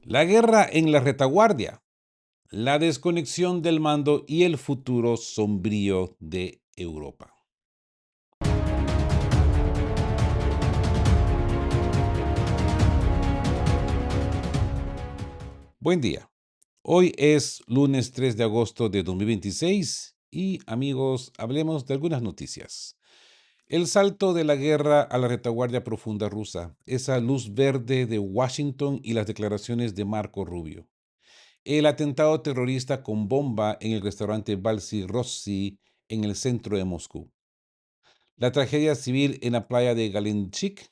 La guerra en la retaguardia, la desconexión del mando y el futuro sombrío de Europa. Buen día. Hoy es lunes 3 de agosto de 2026 y amigos, hablemos de algunas noticias. El salto de la guerra a la retaguardia profunda rusa, esa luz verde de Washington y las declaraciones de Marco Rubio. El atentado terrorista con bomba en el restaurante Balsi Rossi en el centro de Moscú. La tragedia civil en la playa de Galinchik.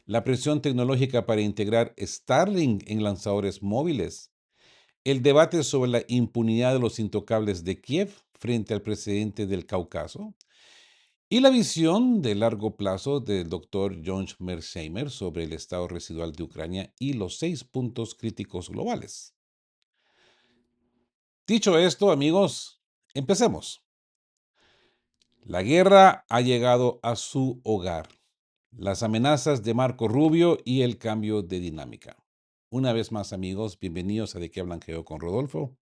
La presión tecnológica para integrar Starlink en lanzadores móviles. El debate sobre la impunidad de los intocables de Kiev frente al presidente del Cáucaso. Y la visión de largo plazo del doctor John Mearsheimer sobre el estado residual de Ucrania y los 6 puntos críticos globales. Dicho esto, amigos, empecemos. La guerra ha llegado a su hogar. Las amenazas de Marco Rubio y el cambio de dinámica. Una vez más, amigos, bienvenidos a De qué blanqueo con Rodolfo.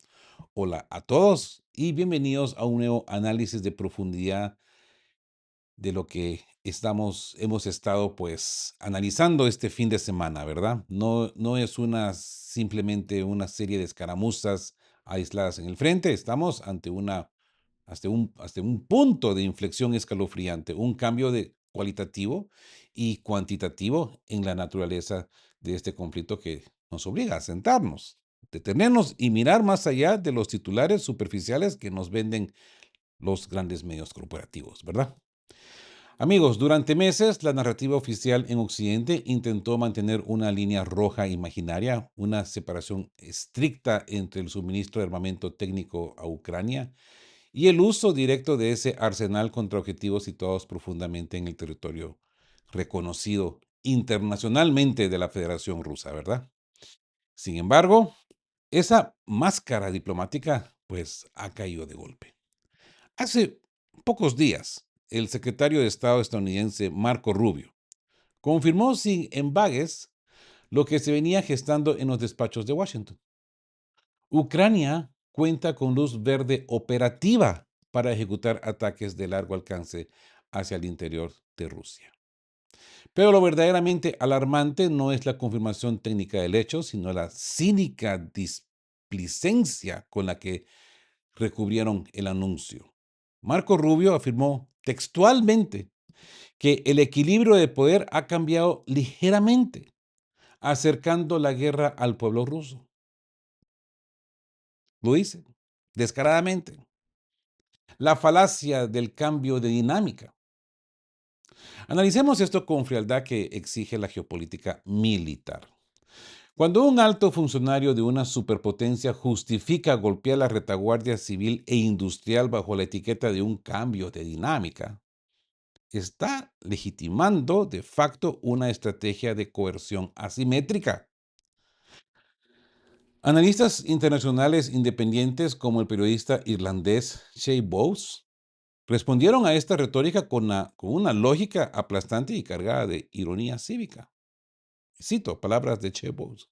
Hola a todos y bienvenidos a un nuevo análisis de profundidad de lo que hemos estado pues analizando este fin de semana, ¿verdad? No es simplemente una serie de escaramuzas aisladas en el frente, estamos ante hasta un punto de inflexión escalofriante, un cambio de cualitativo y cuantitativo en la naturaleza de este conflicto que nos obliga a sentarnos, detenernos y mirar más allá de los titulares superficiales que nos venden los grandes medios corporativos, ¿verdad? Amigos, durante meses la narrativa oficial en Occidente intentó mantener una línea roja imaginaria, una separación estricta entre el suministro de armamento técnico a Ucrania y el uso directo de ese arsenal contra objetivos situados profundamente en el territorio reconocido internacionalmente de la Federación Rusa, ¿verdad? Sin embargo, esa máscara diplomática pues ha caído de golpe. Hace pocos días, el secretario de Estado estadounidense Marco Rubio confirmó sin embagues lo que se venía gestando en los despachos de Washington. Ucrania cuenta con luz verde operativa para ejecutar ataques de largo alcance hacia el interior de Rusia. Pero lo verdaderamente alarmante no es la confirmación técnica del hecho, sino la cínica displicencia con la que recubrieron el anuncio. Marco Rubio afirmó textualmente que el equilibrio de poder ha cambiado ligeramente, acercando la guerra al pueblo ruso. Lo dice descaradamente. La falacia del cambio de dinámica. Analicemos esto con frialdad que exige la geopolítica militar. Cuando un alto funcionario de una superpotencia justifica golpear la retaguardia civil e industrial bajo la etiqueta de un cambio de dinámica, está legitimando de facto una estrategia de coerción asimétrica. Analistas internacionales independientes como el periodista irlandés Shea Bowes respondieron a esta retórica con una lógica aplastante y cargada de ironía cívica. Cito palabras de Shea Bowes.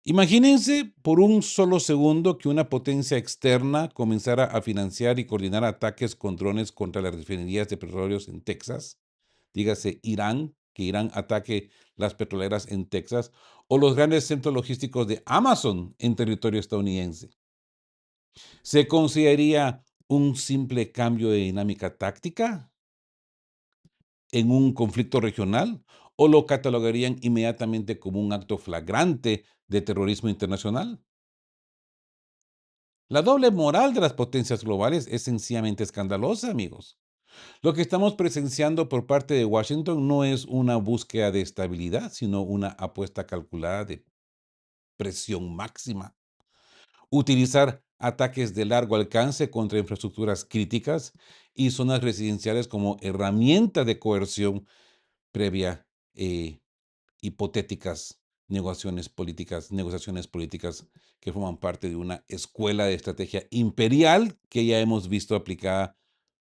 Imagínense por un solo segundo que una potencia externa comenzara a financiar y coordinar ataques con drones contra las refinerías de petróleos en Texas, dígase Irán, que Irán ataque las petroleras en Texas, o los grandes centros logísticos de Amazon en territorio estadounidense. ¿Se consideraría un simple cambio de dinámica táctica en un conflicto regional o lo catalogarían inmediatamente como un acto flagrante de terrorismo internacional? La doble moral de las potencias globales es sencillamente escandalosa, amigos. Lo que estamos presenciando por parte de Washington no es una búsqueda de estabilidad, sino una apuesta calculada de presión máxima. Utilizar ataques de largo alcance contra infraestructuras críticas y zonas residenciales como herramienta de coerción previa hipotéticas negociaciones políticas que forman parte de una escuela de estrategia imperial que ya hemos visto aplicada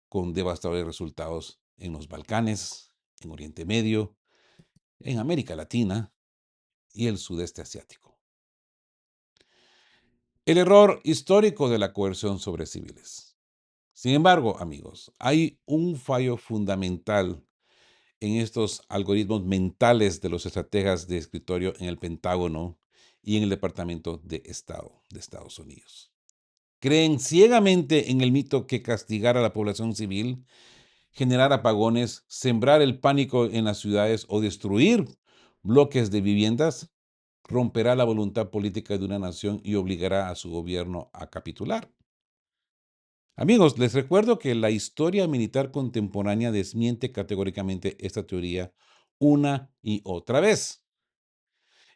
con devastadores resultados en los Balcanes, en Oriente Medio, en América Latina y el sudeste asiático. El error histórico de la coerción sobre civiles. Sin embargo, amigos, hay un fallo fundamental en estos algoritmos mentales de los estrategas de escritorio en el Pentágono y en el Departamento de Estado de Estados Unidos. Creen ciegamente en el mito que castigar a la población civil, generar apagones, sembrar el pánico en las ciudades o destruir bloques de viviendas romperá la voluntad política de una nación y obligará a su gobierno a capitular. Amigos, les recuerdo que la historia militar contemporánea desmiente categóricamente esta teoría una y otra vez.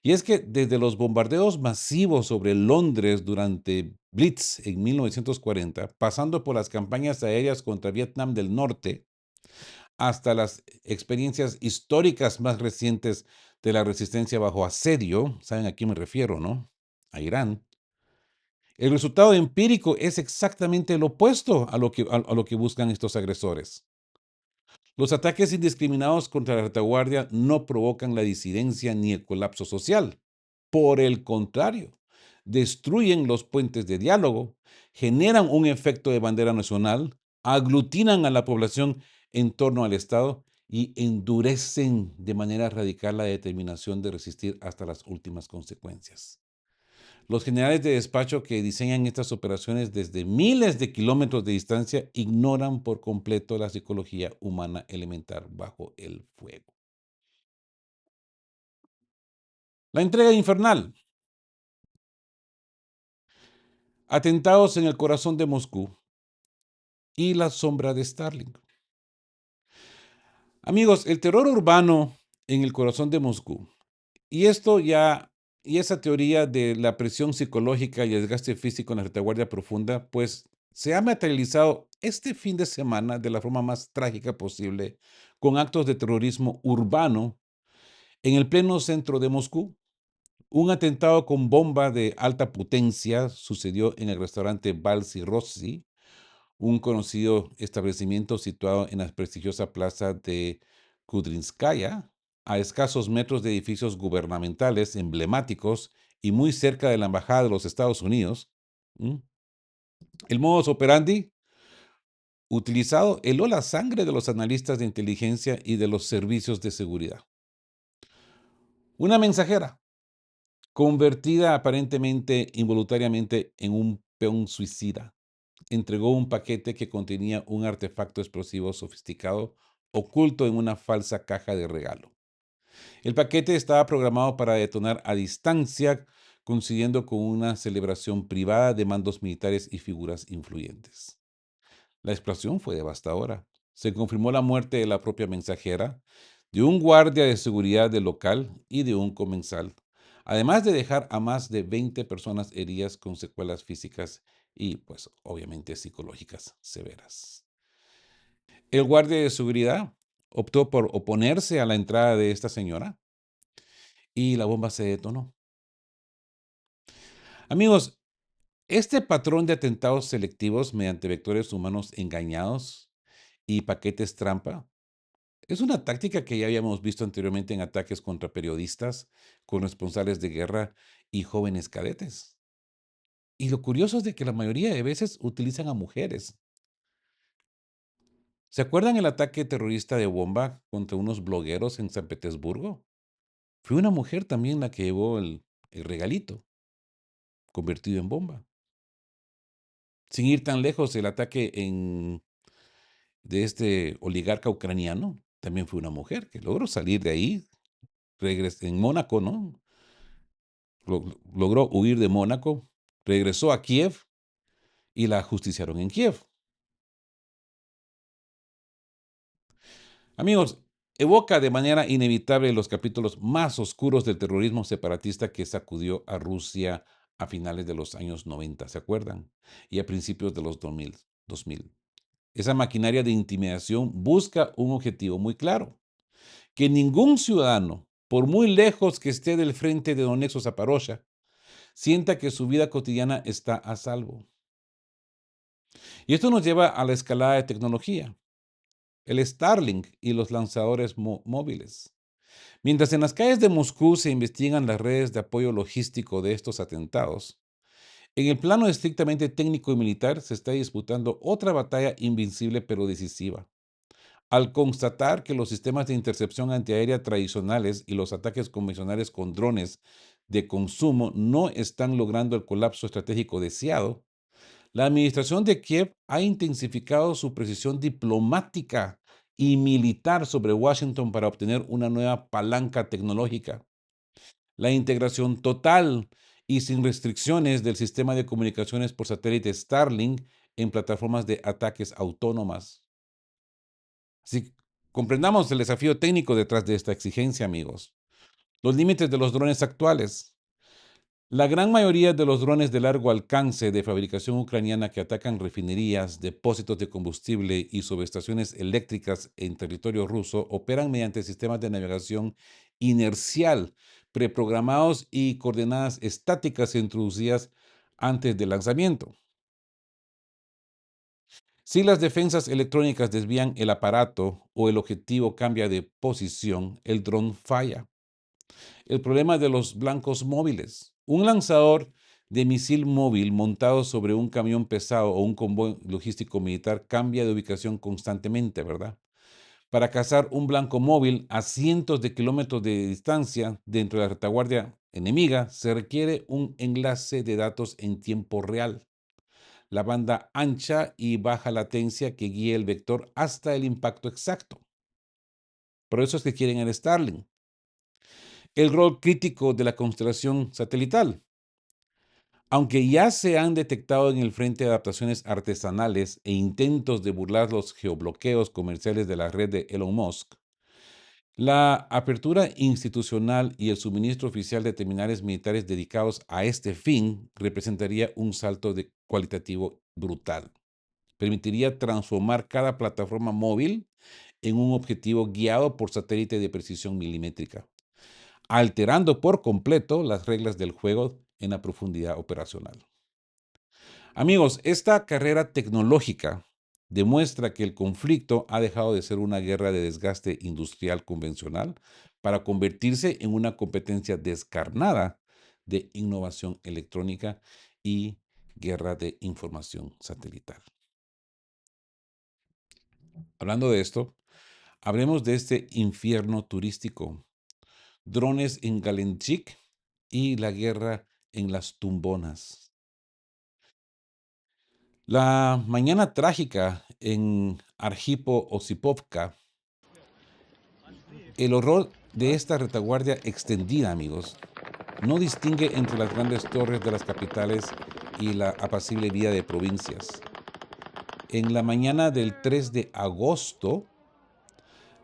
Y es que desde los bombardeos masivos sobre Londres durante Blitz en 1940, pasando por las campañas aéreas contra Vietnam del Norte, hasta las experiencias históricas más recientes de la resistencia bajo asedio, ¿saben a quién me refiero, no? A Irán. El resultado empírico es exactamente lo opuesto a lo que buscan estos agresores. Los ataques indiscriminados contra la retaguardia no provocan la disidencia ni el colapso social. Por el contrario, destruyen los puentes de diálogo, generan un efecto de bandera nacional, aglutinan a la población en torno al Estado y endurecen de manera radical la determinación de resistir hasta las últimas consecuencias. Los generales de despacho que diseñan estas operaciones desde miles de kilómetros de distancia ignoran por completo la psicología humana elemental bajo el fuego. La entrega infernal. Atentados en el corazón de Moscú y la sombra de Starling. Amigos, el terror urbano en el corazón de Moscú. Y esto ya, y esa teoría de la presión psicológica y el desgaste físico en la retaguardia profunda, pues se ha materializado este fin de semana de la forma más trágica posible, con actos de terrorismo urbano en el pleno centro de Moscú. Un atentado con bomba de alta potencia sucedió en el restaurante Balsi Rossi, un conocido establecimiento situado en la prestigiosa plaza de Kudrinskaya, a escasos metros de edificios gubernamentales emblemáticos y muy cerca de la Embajada de los Estados Unidos. ¿Mm? El modus operandi utilizado heló la sangre de los analistas de inteligencia y de los servicios de seguridad. Una mensajera, convertida aparentemente involuntariamente en un peón suicida, entregó un paquete que contenía un artefacto explosivo sofisticado oculto en una falsa caja de regalo. El paquete estaba programado para detonar a distancia, coincidiendo con una celebración privada de mandos militares y figuras influyentes. La explosión fue devastadora. Se confirmó la muerte de la propia mensajera, de un guardia de seguridad del local y de un comensal, además de dejar a más de 20 personas heridas con secuelas físicas y, pues, obviamente psicológicas severas. El guardia de seguridad optó por oponerse a la entrada de esta señora y la bomba se detonó. Amigos, este patrón de atentados selectivos mediante vectores humanos engañados y paquetes trampa es una táctica que ya habíamos visto anteriormente en ataques contra periodistas, corresponsales de guerra y jóvenes cadetes. Y lo curioso es de que la mayoría de veces utilizan a mujeres. ¿Se acuerdan el ataque terrorista de bomba contra unos blogueros en San Petersburgo? Fue una mujer también la que llevó el regalito convertido en bomba. Sin ir tan lejos, el ataque de este oligarca ucraniano también fue una mujer que logró salir de ahí, en Mónaco, ¿no? Logró huir de Mónaco, regresó a Kiev y la ajusticiaron en Kiev. Amigos, evoca de manera inevitable los capítulos más oscuros del terrorismo separatista que sacudió a Rusia a finales de los años 90, ¿se acuerdan? Y a principios de los 2000. Esa maquinaria de intimidación busca un objetivo muy claro: que ningún ciudadano, por muy lejos que esté del frente de Donetsk o Zaporozhia, sienta que su vida cotidiana está a salvo. Y esto nos lleva a la escalada de tecnología, el Starlink y los lanzadores móviles. Mientras en las calles de Moscú se investigan las redes de apoyo logístico de estos atentados, en el plano estrictamente técnico y militar se está disputando otra batalla invencible pero decisiva. Al constatar que los sistemas de intercepción antiaérea tradicionales y los ataques convencionales con drones de consumo no están logrando el colapso estratégico deseado, la administración de Kiev ha intensificado su precisión diplomática y militar sobre Washington para obtener una nueva palanca tecnológica. La integración total y sin restricciones del sistema de comunicaciones por satélite Starlink en plataformas de ataques autónomas. Así que comprendamos el desafío técnico detrás de esta exigencia, amigos. Los límites de los drones actuales. La gran mayoría de los drones de largo alcance de fabricación ucraniana que atacan refinerías, depósitos de combustible y subestaciones eléctricas en territorio ruso operan mediante sistemas de navegación inercial, preprogramados y coordenadas estáticas introducidas antes del lanzamiento. Si las defensas electrónicas desvían el aparato o el objetivo cambia de posición, el dron falla. El problema de los blancos móviles. Un lanzador de misil móvil montado sobre un camión pesado o un convoy logístico militar cambia de ubicación constantemente, ¿verdad? Para cazar un blanco móvil a cientos de kilómetros de distancia dentro de la retaguardia enemiga, se requiere un enlace de datos en tiempo real, la banda ancha y baja latencia que guíe el vector hasta el impacto exacto. Por eso es que quieren el Starlink. El rol crítico de la constelación satelital. Aunque ya se han detectado en el frente adaptaciones artesanales e intentos de burlar los geobloqueos comerciales de la red de Elon Musk, la apertura institucional y el suministro oficial de terminales militares dedicados a este fin representaría un salto de cualitativo brutal. Permitiría transformar cada plataforma móvil en un objetivo guiado por satélite de precisión milimétrica, alterando por completo las reglas del juego en la profundidad operacional. Amigos, esta carrera tecnológica demuestra que el conflicto ha dejado de ser una guerra de desgaste industrial convencional para convertirse en una competencia descarnada de innovación electrónica y guerra de información satelital. Hablando de esto, hablemos de este infierno turístico, drones en Galenchik y la guerra en las Tumbonas. La mañana trágica en Arjipo-Osipovka, el horror de esta retaguardia extendida, amigos, no distingue entre las grandes torres de las capitales y la apacible vida de provincias. En la mañana del 3 de agosto,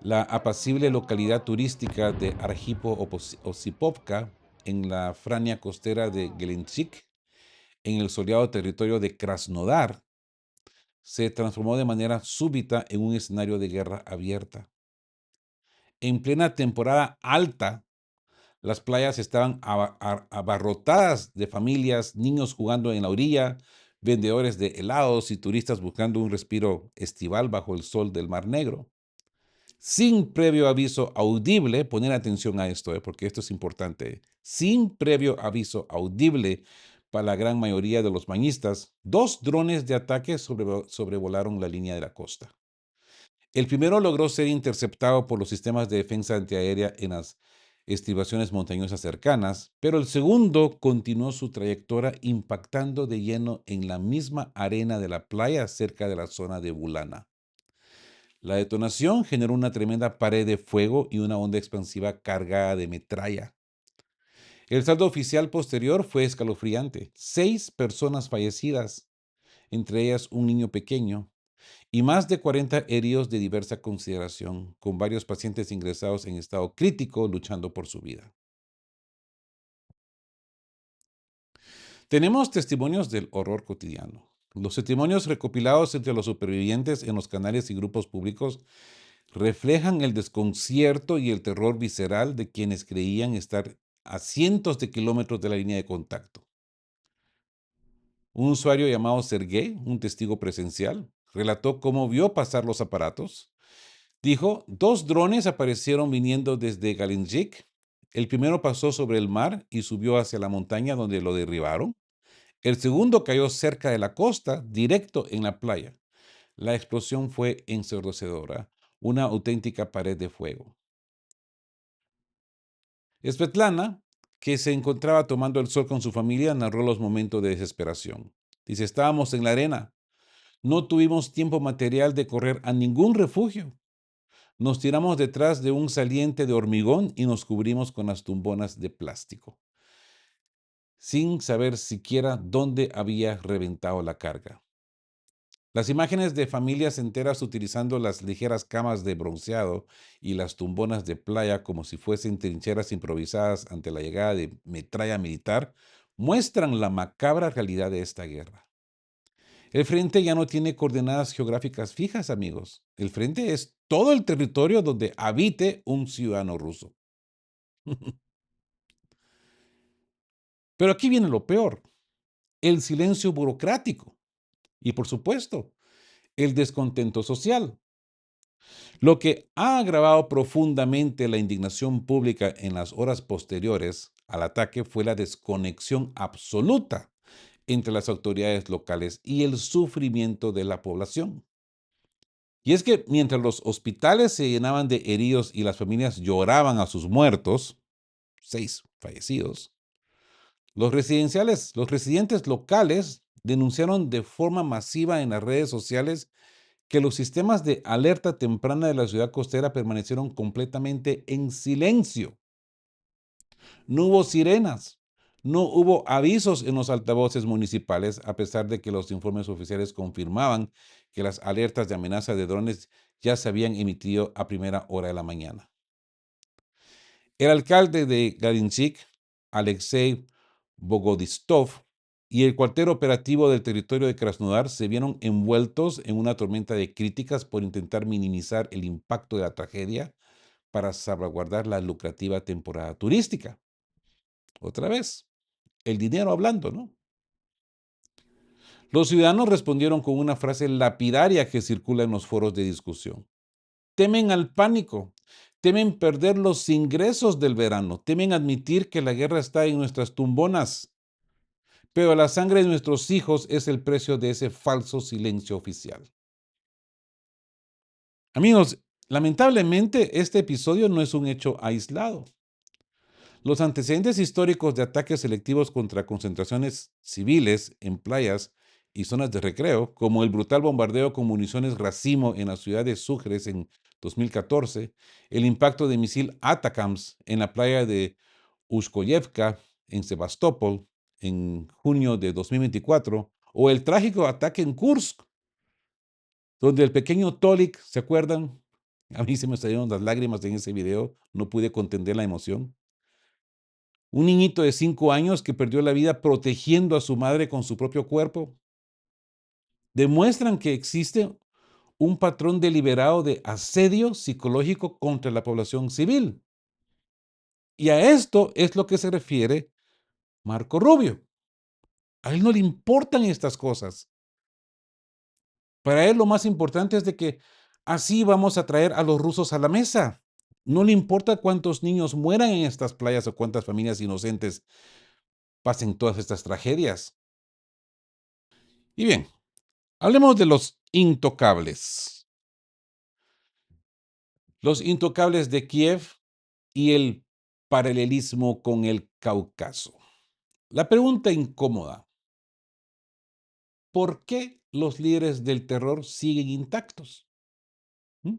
la apacible localidad turística de Arjipo-Osipovka, en la franja costera de Gelenchik, en el soleado territorio de Krasnodar, se transformó de manera súbita en un escenario de guerra abierta. En plena temporada alta, las playas estaban abarrotadas de familias, niños jugando en la orilla, vendedores de helados y turistas buscando un respiro estival bajo el sol del Mar Negro. Sin previo aviso audible, poner atención a esto, porque esto es importante, sin previo aviso audible para la gran mayoría de los bañistas, dos drones de ataque sobrevolaron la línea de la costa. El primero logró ser interceptado por los sistemas de defensa antiaérea en las estribaciones montañosas cercanas, pero el segundo continuó su trayectoria impactando de lleno en la misma arena de la playa cerca de la zona de Bulana. La detonación generó una tremenda pared de fuego y una onda expansiva cargada de metralla. El saldo oficial posterior fue escalofriante: 6 personas fallecidas, entre ellas un niño pequeño, y más de 40 heridos de diversa consideración, con varios pacientes ingresados en estado crítico luchando por su vida. Tenemos testimonios del horror cotidiano. Los testimonios recopilados entre los supervivientes en los canales y grupos públicos reflejan el desconcierto y el terror visceral de quienes creían estar a cientos de kilómetros de la línea de contacto. Un usuario llamado Sergey, un testigo presencial, relató cómo vio pasar los aparatos, Dijo, dos drones aparecieron viniendo desde Galinjik. El primero pasó sobre el mar y subió hacia la montaña donde lo derribaron. El segundo cayó cerca de la costa, directo en la playa. La explosión fue ensordecedora, una auténtica pared de fuego. Svetlana, que se encontraba tomando el sol con su familia, narró los momentos de desesperación. Dice, estábamos en la arena. No tuvimos tiempo material de correr a ningún refugio. Nos tiramos detrás de un saliente de hormigón y nos cubrimos con las tumbonas de plástico, sin saber siquiera dónde había reventado la carga. Las imágenes de familias enteras utilizando las ligeras camas de bronceado y las tumbonas de playa como si fuesen trincheras improvisadas ante la llegada de metralla militar muestran la macabra realidad de esta guerra. El frente ya no tiene coordenadas geográficas fijas, amigos. El frente es todo el territorio donde habite un ciudadano ruso. Pero aquí viene lo peor, el silencio burocrático y, por supuesto, el descontento social. Lo que ha agravado profundamente la indignación pública en las horas posteriores al ataque fue la desconexión absoluta entre las autoridades locales y el sufrimiento de la población. Y es que mientras los hospitales se llenaban de heridos y las familias lloraban a sus muertos, 6 fallecidos, los residentes locales denunciaron de forma masiva en las redes sociales que los sistemas de alerta temprana de la ciudad costera permanecieron completamente en silencio. No hubo sirenas, no hubo avisos en los altavoces municipales, a pesar de que los informes oficiales confirmaban que las alertas de amenaza de drones ya se habían emitido a primera hora de la mañana. El alcalde de Garinchik, Alexei Bogodistov, y el cuartel operativo del territorio de Krasnodar se vieron envueltos en una tormenta de críticas por intentar minimizar el impacto de la tragedia para salvaguardar la lucrativa temporada turística. Otra vez, el dinero hablando, ¿no? Los ciudadanos respondieron con una frase lapidaria que circula en los foros de discusión. Temen al pánico, temen perder los ingresos del verano, temen admitir que la guerra está en nuestras tumbonas, pero la sangre de nuestros hijos es el precio de ese falso silencio oficial. Amigos, lamentablemente este episodio no es un hecho aislado. Los antecedentes históricos de ataques selectivos contra concentraciones civiles en playas y zonas de recreo, como el brutal bombardeo con municiones racimo en la ciudad de Sucres en 2014, el impacto de misil Atacams en la playa de Ushkoyevka en Sebastopol en junio de 2024, o el trágico ataque en Kursk, donde el pequeño Tolik, ¿se acuerdan? A mí se me salieron las lágrimas en ese video, no pude contener la emoción. Un niñito de 5 años que perdió la vida protegiendo a su madre con su propio cuerpo. Demuestran que existe un patrón deliberado de asedio psicológico contra la población civil. Y a esto es lo que se refiere Marco Rubio. A él no le importan estas cosas. Para él lo más importante es de que así vamos a traer a los rusos a la mesa. No le importa cuántos niños mueran en estas playas o cuántas familias inocentes pasen todas estas tragedias. Y bien, hablemos de los intocables. Los intocables de Kiev y el paralelismo con el Cáucaso. La pregunta incómoda: ¿por qué los líderes del terror siguen intactos? ¿Mm?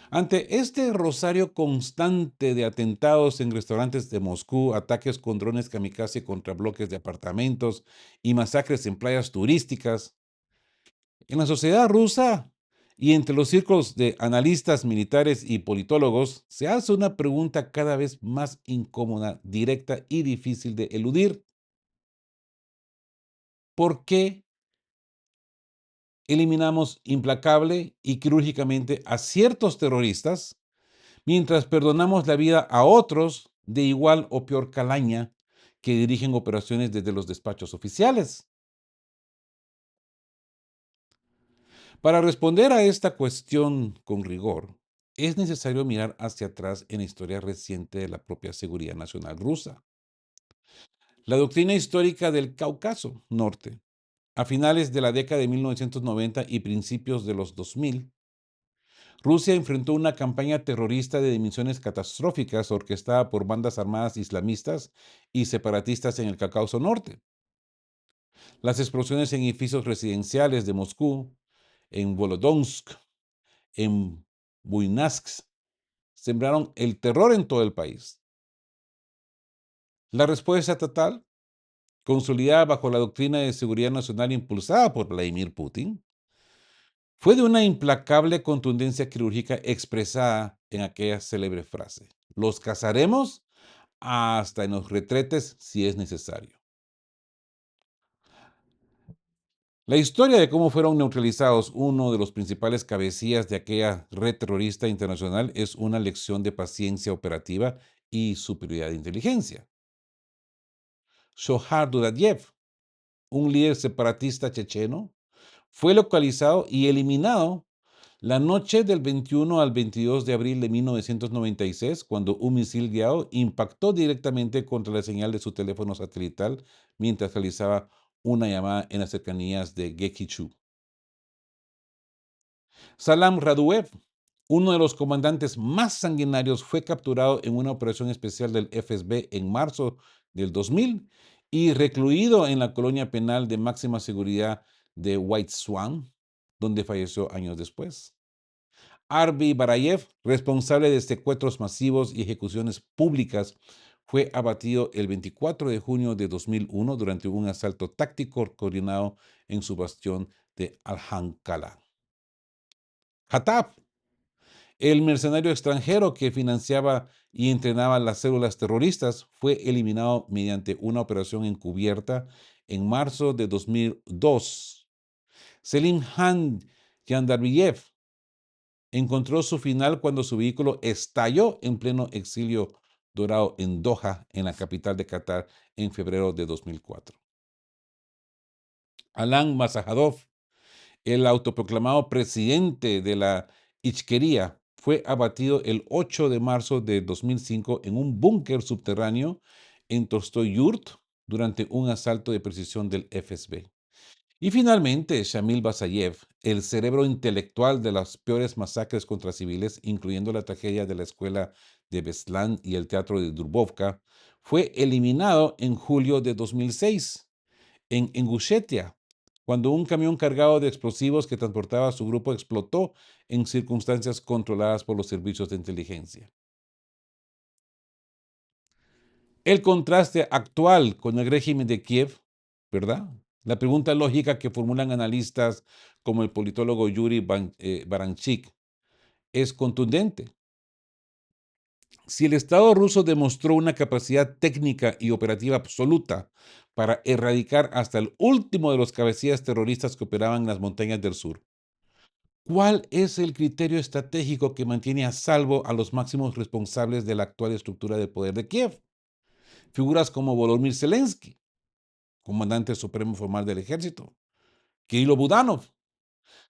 Ante este rosario constante de atentados en restaurantes de Moscú, ataques con drones kamikaze contra bloques de apartamentos y masacres en playas turísticas, en la sociedad rusa y entre los círculos de analistas militares y politólogos se hace una pregunta cada vez más incómoda, directa y difícil de eludir. ¿Por qué eliminamos implacable y quirúrgicamente a ciertos terroristas mientras perdonamos la vida a otros de igual o peor calaña que dirigen operaciones desde los despachos oficiales? Para responder a esta cuestión con rigor, es necesario mirar hacia atrás en la historia reciente de la propia seguridad nacional rusa. La doctrina histórica del Cáucaso Norte, a finales de la década de 1990 y principios de los 2000, Rusia enfrentó una campaña terrorista de dimensiones catastróficas orquestada por bandas armadas islamistas y separatistas en el Cáucaso Norte. Las explosiones en edificios residenciales de Moscú, en Volodonsk, en Buinsk, sembraron el terror en todo el país. La respuesta estatal, consolidada bajo la doctrina de seguridad nacional impulsada por Vladimir Putin, fue de una implacable contundencia quirúrgica expresada en aquella célebre frase: los cazaremos hasta en los retretes si es necesario. La historia de cómo fueron neutralizados uno de los principales cabecillas de aquella red terrorista internacional es una lección de paciencia operativa y superioridad de inteligencia. Shohar Dudayev, un líder separatista checheno, fue localizado y eliminado la noche del 21 al 22 de abril de 1996, cuando un misil guiado impactó directamente contra la señal de su teléfono satelital mientras realizaba una llamada en las cercanías de Gekichu. Salam Raduev, uno de los comandantes más sanguinarios, fue capturado en una operación especial del FSB en marzo del 2000 y recluido en la colonia penal de máxima seguridad de White Swan, donde falleció años después. Arvi Barayev, responsable de secuestros masivos y ejecuciones públicas, fue abatido el 24 de junio de 2001 durante un asalto táctico coordinado en su bastión de Alhankala. Hatab, el mercenario extranjero que financiaba y entrenaba las células terroristas, fue eliminado mediante una operación encubierta en marzo de 2002. Selim Han Yandarbiyev encontró su final cuando su vehículo estalló en pleno exilio dorado en Doha, en la capital de Qatar, en febrero de 2004. Alan Masajadov, el autoproclamado presidente de la Ichkería, fue abatido el 8 de marzo de 2005 en un búnker subterráneo en Tostoyurt durante un asalto de precisión del FSB. Y finalmente, Shamil Basayev, el cerebro intelectual de las peores masacres contra civiles, incluyendo la tragedia de la escuela de Beslan y el teatro de Dubrovka, fue eliminado en julio de 2006 en Ingushetia, cuando un camión cargado de explosivos que transportaba a su grupo explotó en circunstancias controladas por los servicios de inteligencia. El contraste actual con el régimen de Kiev, ¿verdad? La pregunta lógica que formulan analistas como el politólogo Yuri Baranchik es contundente. Si el Estado ruso demostró una capacidad técnica y operativa absoluta para erradicar hasta el último de los cabecillas terroristas que operaban en las montañas del sur, ¿cuál es el criterio estratégico que mantiene a salvo a los máximos responsables de la actual estructura de poder de Kiev? Figuras como Volodymyr Zelensky, comandante supremo formal del ejército; Kirilo Budanov,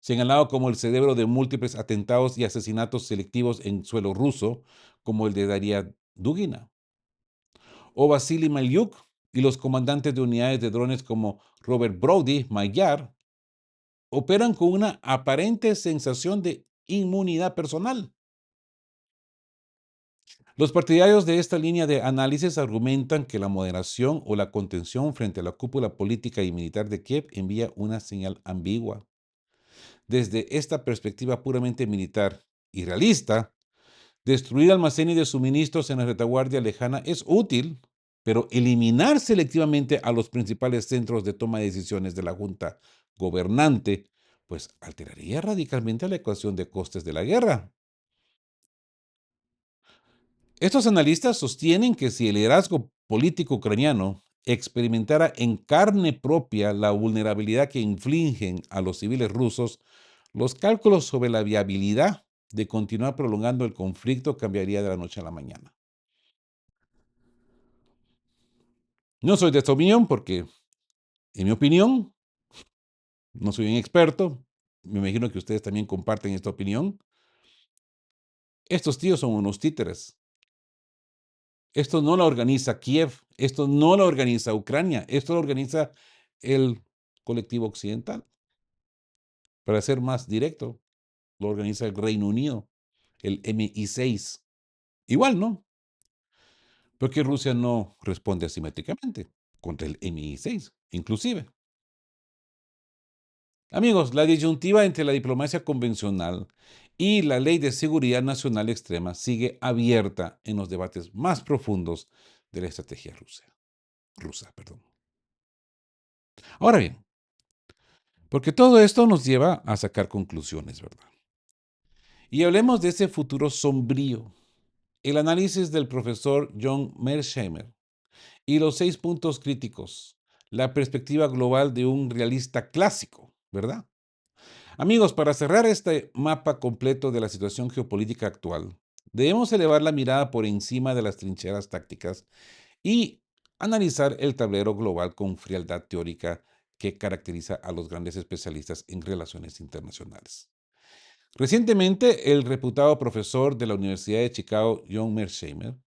señalado como el cerebro de múltiples atentados y asesinatos selectivos en suelo ruso, como el de Daria Dugina; o Vasily Malyuk y los comandantes de unidades de drones como Robert Brody Mayar, operan con una aparente sensación de inmunidad personal. Los partidarios de esta línea de análisis argumentan que la moderación o la contención frente a la cúpula política y militar de Kiev envía una señal ambigua. Desde esta perspectiva puramente militar y realista, destruir almacenes de suministros en la retaguardia lejana es útil, pero eliminar selectivamente a los principales centros de toma de decisiones de la junta gobernante, pues alteraría radicalmente la ecuación de costes de la guerra. Estos analistas sostienen que si el liderazgo político ucraniano experimentara en carne propia la vulnerabilidad que infligen a los civiles rusos, los cálculos sobre la viabilidad de continuar prolongando el conflicto cambiaría de la noche a la mañana. No soy de esta opinión porque, en mi opinión, no soy un experto, me imagino que ustedes también comparten esta opinión, estos tíos son unos títeres. Esto no lo organiza Kiev, esto no lo organiza Ucrania, esto lo organiza el colectivo occidental. Para ser más directo, lo organiza el Reino Unido, el MI6. Igual, ¿no? Porque Rusia no responde asimétricamente contra el MI6, inclusive. Amigos, la disyuntiva entre la diplomacia convencional y la ley de seguridad nacional extrema sigue abierta en los debates más profundos de la estrategia rusa, perdón. Ahora bien, porque todo esto nos lleva a sacar conclusiones, ¿verdad? Y hablemos de ese futuro sombrío. El análisis del profesor John Mearsheimer y los 6 puntos críticos, la perspectiva global de un realista clásico, ¿verdad? Amigos, para cerrar este mapa completo de la situación geopolítica actual, debemos elevar la mirada por encima de las trincheras tácticas y analizar el tablero global con frialdad teórica que caracteriza a los grandes especialistas en relaciones internacionales. Recientemente, el reputado profesor de la Universidad de Chicago, John Mearsheimer,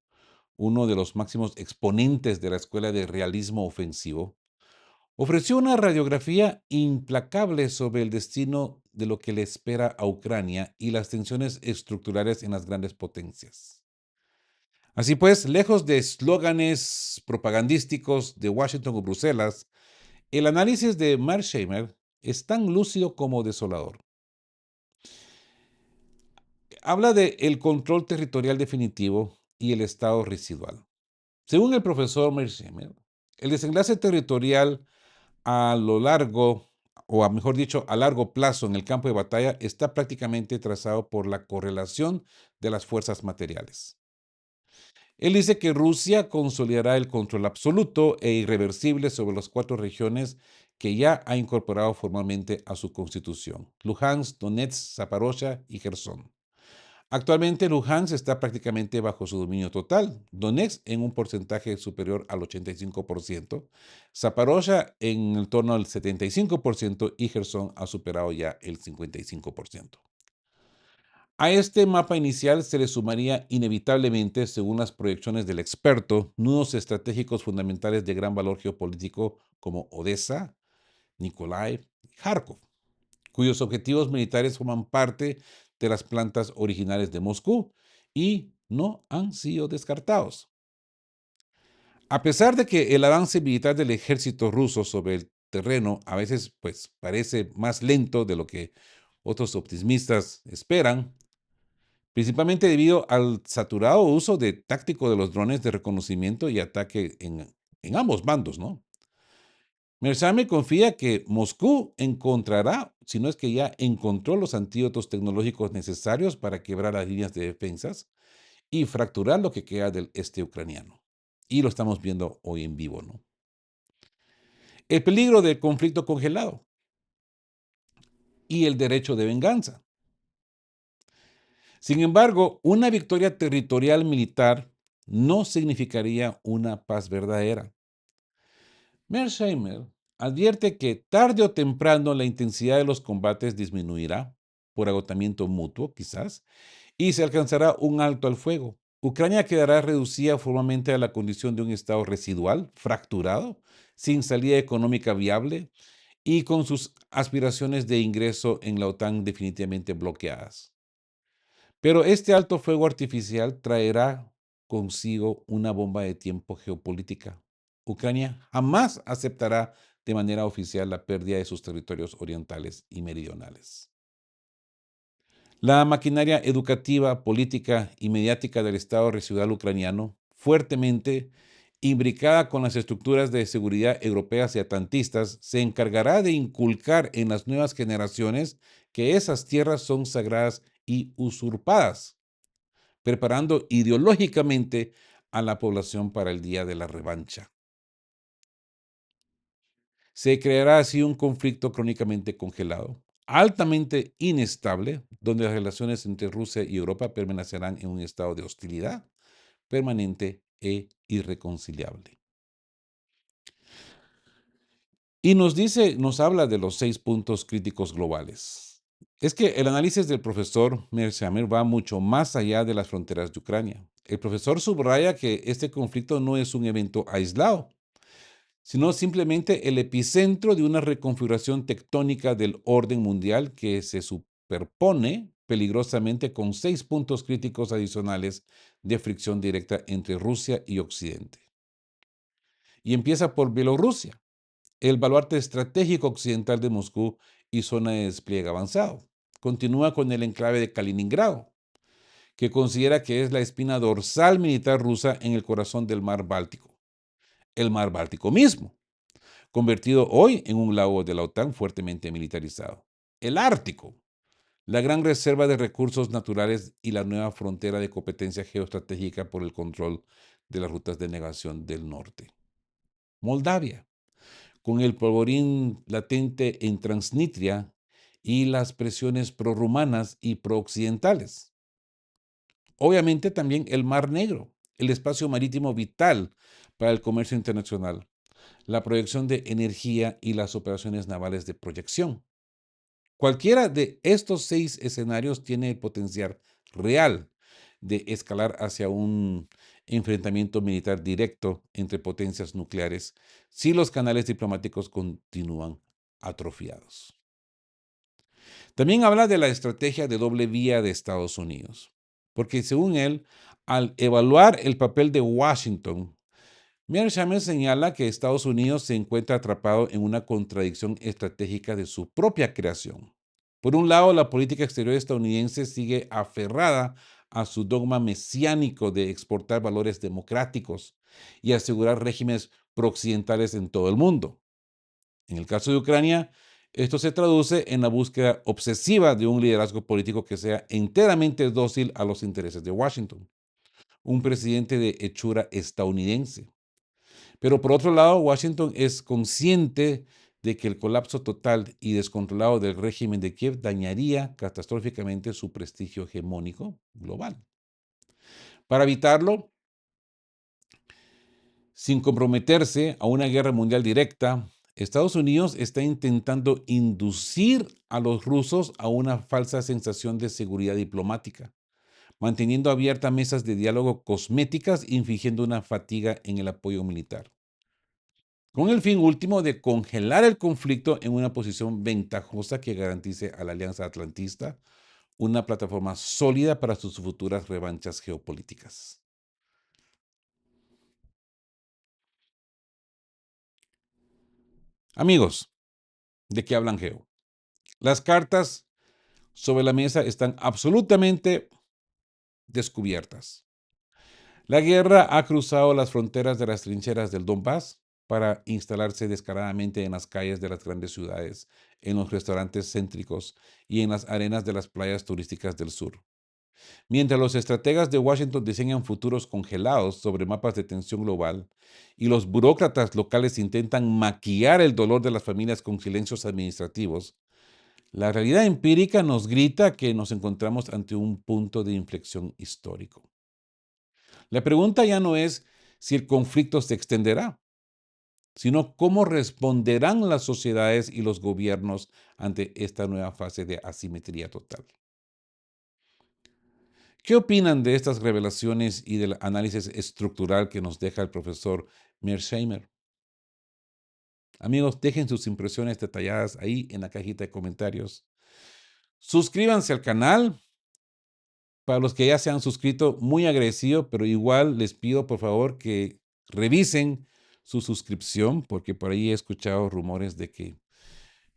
uno de los máximos exponentes de la escuela de realismo ofensivo, ofreció una radiografía implacable sobre el destino de lo que le espera a Ucrania y las tensiones estructurales en las grandes potencias. Así pues, lejos de eslóganes propagandísticos de Washington o Bruselas, el análisis de Mearsheimer es tan lúcido como desolador. Habla de el control territorial definitivo y el estado residual. Según el profesor Mearsheimer, el desenlace territorial a lo largo, o a mejor dicho, a largo plazo en el campo de batalla está prácticamente trazado por la correlación de las fuerzas materiales. Él dice que Rusia consolidará el control absoluto e irreversible sobre las 4 regiones que ya ha incorporado formalmente a su constitución: Luhansk, Donetsk, Zaporozhia y Gerson. Actualmente Luhansk está prácticamente bajo su dominio total, Donetsk en un porcentaje superior al 85%, Zaporozhia en el torno al 75% y Gerson ha superado ya el 55%. A este mapa inicial se le sumaría inevitablemente, según las proyecciones del experto, nudos estratégicos fundamentales de gran valor geopolítico como Odessa, Nikolai y Kharkov, cuyos objetivos militares forman parte de las plantas originales de Moscú y no han sido descartados. A pesar de que el avance militar del ejército ruso sobre el terreno a veces parece más lento de lo que otros optimistas esperan, principalmente debido al saturado uso de táctico de los drones de reconocimiento y ataque en ambos bandos, ¿no? Mersame confía que Moscú encontrará, si no es que ya encontró, los antídotos tecnológicos necesarios para quebrar las líneas de defensas y fracturar lo que queda del este ucraniano. Y lo estamos viendo hoy en vivo, ¿no? El peligro del conflicto congelado y el derecho de venganza. Sin embargo, una victoria territorial militar no significaría una paz verdadera. Mearsheimer advierte que tarde o temprano la intensidad de los combates disminuirá, por agotamiento mutuo quizás, y se alcanzará un alto al fuego. Ucrania quedará reducida formalmente a la condición de un estado residual, fracturado, sin salida económica viable y con sus aspiraciones de ingreso en la OTAN definitivamente bloqueadas. Pero este alto fuego artificial traerá consigo una bomba de tiempo geopolítica. Ucrania jamás aceptará de manera oficial la pérdida de sus territorios orientales y meridionales. La maquinaria educativa, política y mediática del Estado residual ucraniano, fuertemente imbricada con las estructuras de seguridad europeas y atlantistas, se encargará de inculcar en las nuevas generaciones que esas tierras son sagradas y usurpadas, preparando ideológicamente a la población para el día de la revancha. Se creará así un conflicto crónicamente congelado, altamente inestable, donde las relaciones entre Rusia y Europa permanecerán en un estado de hostilidad permanente e irreconciliable. Y nos habla de los 6 puntos críticos globales. Es que el análisis del profesor Mershamer va mucho más allá de las fronteras de Ucrania. El profesor subraya que este conflicto no es un evento aislado, sino simplemente el epicentro de una reconfiguración tectónica del orden mundial que se superpone peligrosamente con 6 puntos críticos adicionales de fricción directa entre Rusia y Occidente. Y empieza por Bielorrusia, el baluarte estratégico occidental de Moscú y zona de despliegue avanzado. Continúa con el enclave de Kaliningrado, que considera que es la espina dorsal militar rusa en el corazón del mar Báltico. El mar Báltico mismo, convertido hoy en un lago de la OTAN fuertemente militarizado. El Ártico, la gran reserva de recursos naturales y la nueva frontera de competencia geoestratégica por el control de las rutas de navegación del norte. Moldavia, con el polvorín latente en Transnistria y las presiones prorrumanas y prooccidentales. Obviamente también el Mar Negro, el espacio marítimo vital para el comercio internacional, la proyección de energía y las operaciones navales de proyección. Cualquiera de estos 6 escenarios tiene el potencial real de escalar hacia un enfrentamiento militar directo entre potencias nucleares si los canales diplomáticos continúan atrofiados. También habla de la estrategia de doble vía de Estados Unidos, porque según él, al evaluar el papel de Washington, Mearsheimer señala que Estados Unidos se encuentra atrapado en una contradicción estratégica de su propia creación. Por un lado, la política exterior estadounidense sigue aferrada a su dogma mesiánico de exportar valores democráticos y asegurar regímenes prooccidentales en todo el mundo. En el caso de Ucrania, esto se traduce en la búsqueda obsesiva de un liderazgo político que sea enteramente dócil a los intereses de Washington, un presidente de hechura estadounidense. Pero por otro lado, Washington es consciente de que el colapso total y descontrolado del régimen de Kiev dañaría catastróficamente su prestigio hegemónico global. Para evitarlo, sin comprometerse a una guerra mundial directa, Estados Unidos está intentando inducir a los rusos a una falsa sensación de seguridad diplomática, manteniendo abiertas mesas de diálogo cosméticas y infligiendo una fatiga en el apoyo militar, con el fin último de congelar el conflicto en una posición ventajosa que garantice a la Alianza Atlantista una plataforma sólida para sus futuras revanchas geopolíticas. Amigos, ¿de qué hablan Geo? Las cartas sobre la mesa están absolutamente descubiertas. La guerra ha cruzado las fronteras de las trincheras del Donbass para instalarse descaradamente en las calles de las grandes ciudades, en los restaurantes céntricos y en las arenas de las playas turísticas del sur. Mientras los estrategas de Washington diseñan futuros congelados sobre mapas de tensión global y los burócratas locales intentan maquillar el dolor de las familias con silencios administrativos, la realidad empírica nos grita que nos encontramos ante un punto de inflexión histórico. La pregunta ya no es si el conflicto se extenderá, sino cómo responderán las sociedades y los gobiernos ante esta nueva fase de asimetría total. ¿Qué opinan de estas revelaciones y del análisis estructural que nos deja el profesor Mearsheimer? Amigos, dejen sus impresiones detalladas ahí en la cajita de comentarios. Suscríbanse al canal. Para los que ya se han suscrito, muy agradecido, pero igual les pido por favor que revisen su suscripción, porque por ahí he escuchado rumores de que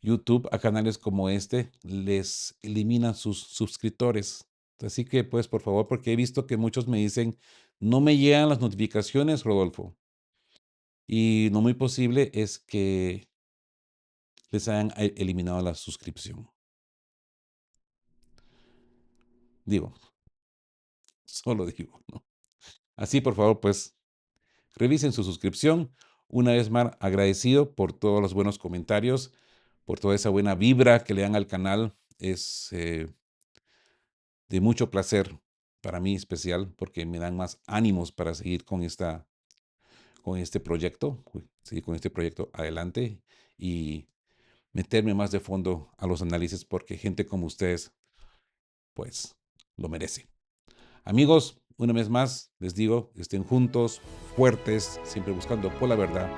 YouTube a canales como este les elimina sus suscriptores. Así que pues por favor, porque he visto que muchos me dicen, no me llegan las notificaciones, Rodolfo. Y no muy posible es que les hayan eliminado la suscripción. Digo, solo digo, ¿no? Así por favor, pues revisen su suscripción. Una vez más, agradecido por todos los buenos comentarios, por toda esa buena vibra que le dan al canal. Es de mucho placer para mí especial porque me dan más ánimos para seguir con este proyecto, seguir con este proyecto adelante y meterme más de fondo a los análisis porque gente como ustedes, pues, lo merece. Amigos, una vez más, les digo, estén juntos, fuertes, siempre buscando por la verdad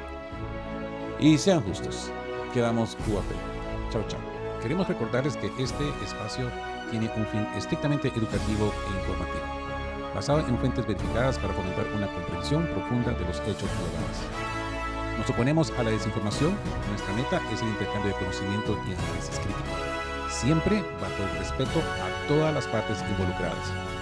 y sean justos. Quedamos QAP. Chao, chao. Queremos recordarles que este espacio tiene un fin estrictamente educativo e informativo, basado en fuentes verificadas para fomentar una comprensión profunda de los hechos globales. Nos oponemos a la desinformación. Nuestra meta es el intercambio de conocimiento y análisis crítico, siempre bajo el respeto a todas las partes involucradas.